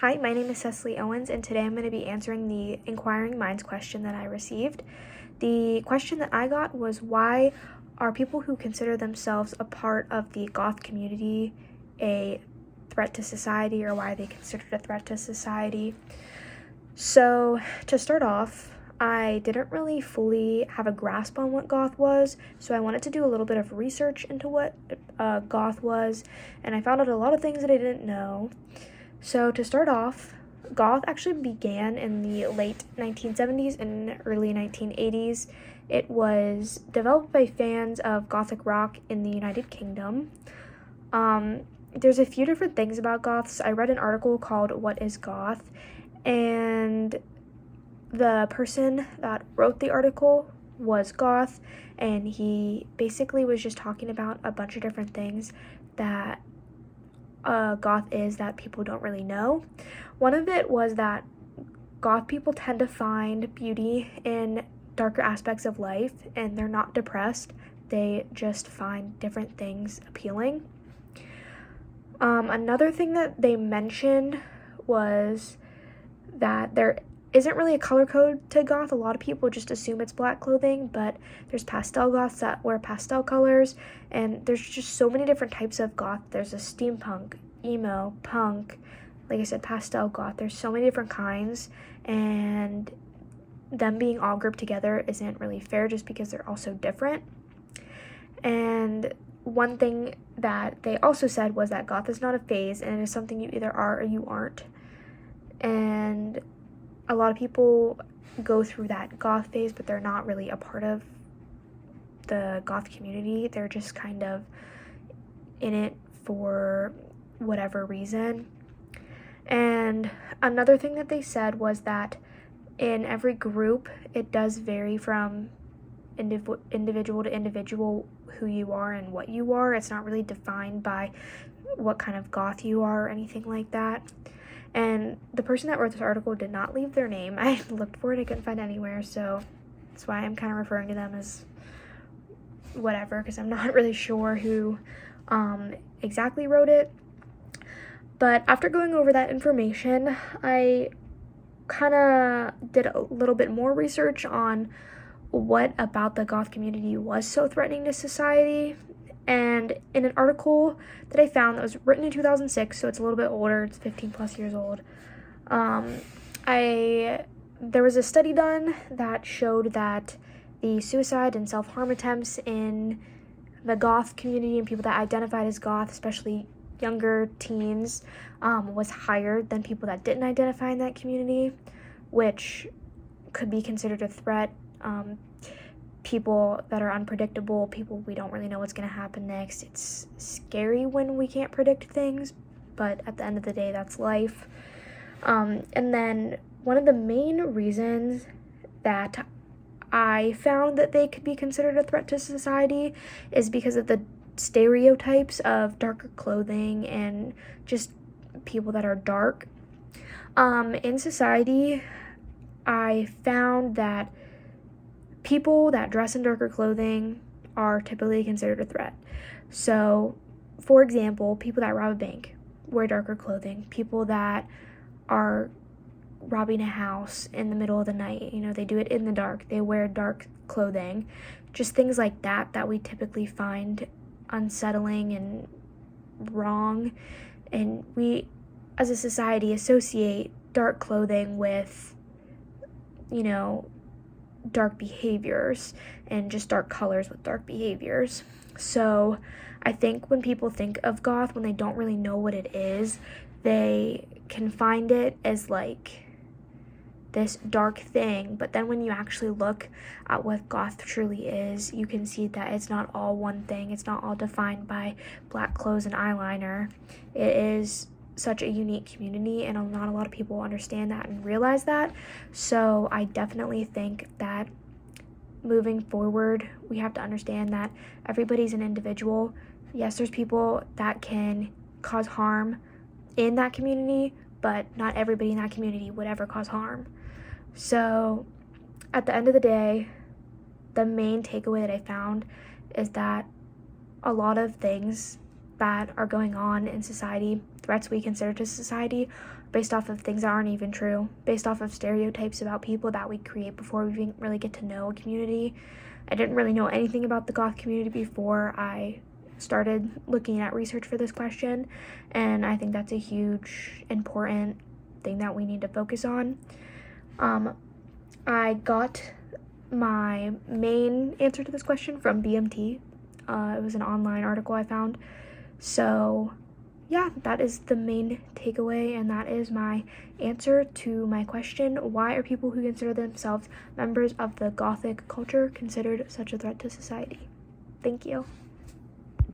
Hi, my name is Cecily Owens, and today I'm going to be answering the Enquiring Minds question that I received. The question that I got was, why are people who consider themselves a part of the goth community a threat to society, or why are they considered a threat to society? So, to start off, I didn't really fully have a grasp on what goth was, so I wanted to do a little bit of research into what goth was, and I found out a lot of things that I didn't know. So to start off, goth actually began in the late 1970s and early 1980s. It was developed by fans of gothic rock in the United Kingdom. There's a few different things about goths. I read an article called What is Goth? And the person that wrote the article was goth, and he basically was just talking about a bunch of different things that goth is that people don't really know. One of it was that goth people tend to find beauty in darker aspects of life, and they're not depressed. They just find different things appealing. Another thing that they mentioned was that there isn't really a color code to goth. A lot of people just assume it's black clothing, but there's pastel goths that wear pastel colors, and there's just so many different types of goth. There's a steampunk, emo, punk, like I said, pastel goth. There's so many different kinds, and them being all grouped together isn't really fair just because they're all so different. And one thing that they also said was that goth is not a phase, and it is something you either are or you aren't. And a lot of people go through that goth phase, but they're not really a part of the goth community. They're just kind of in it for whatever reason. And another thing that they said was that in every group, it does vary from individual to individual who you are and what you are. It's not really defined by what kind of goth you are or anything like that. And the person that wrote this article did not leave their name. I looked for it, I couldn't find it anywhere, so that's why I'm kind of referring to them as whatever, because I'm not really sure who exactly wrote it. But after going over that information, I kind of did a little bit more research on what about the goth community was so threatening to society. And in an article that I found that was written in 2006, so it's a little bit older, it's 15 plus years old, there was a study done that showed that the suicide and self-harm attempts in the goth community and people that identified as goth, especially younger teens, was higher than people that didn't identify in that community, which could be considered a threat. People that are unpredictable, people we don't really know what's going to happen next. It's scary when we can't predict things, but at the end of the day, that's life. And then one of the main reasons that I found that they could be considered a threat to society is because of the stereotypes of darker clothing and just people that are dark. In society, I found that people that dress in darker clothing are typically considered a threat. So, for example, people that rob a bank wear darker clothing. People that are robbing a house in the middle of the night, they do it in the dark. They wear dark clothing. Just things like that we typically find unsettling and wrong. And we, as a society, associate dark clothing with, dark behaviors and just dark colors with dark behaviors. So I think when people think of goth, when they don't really know what it is, they can find it as like this dark thing. But then when you actually look at what goth truly is, you can see that it's not all one thing. It's not all defined by black clothes and eyeliner. It is such a unique community, and not a lot of people understand that and realize that. So I definitely think that moving forward, we have to understand that everybody's an individual. Yes, there's people that can cause harm in that community, but not everybody in that community would ever cause harm. So at the end of the day, the main takeaway that I found is that a lot of things that are going on in society, threats we consider to society, based off of things that aren't even true, based off of stereotypes about people that we create before we even really get to know a community. I didn't really know anything about the goth community before I started looking at research for this question, and I think that's a huge, important thing that we need to focus on. I got my main answer to this question from BMT. It was an online article I found. So yeah, that is the main takeaway, and that is my answer to my question: why are people who consider themselves members of the Gothic culture considered such a threat to society? Thank you.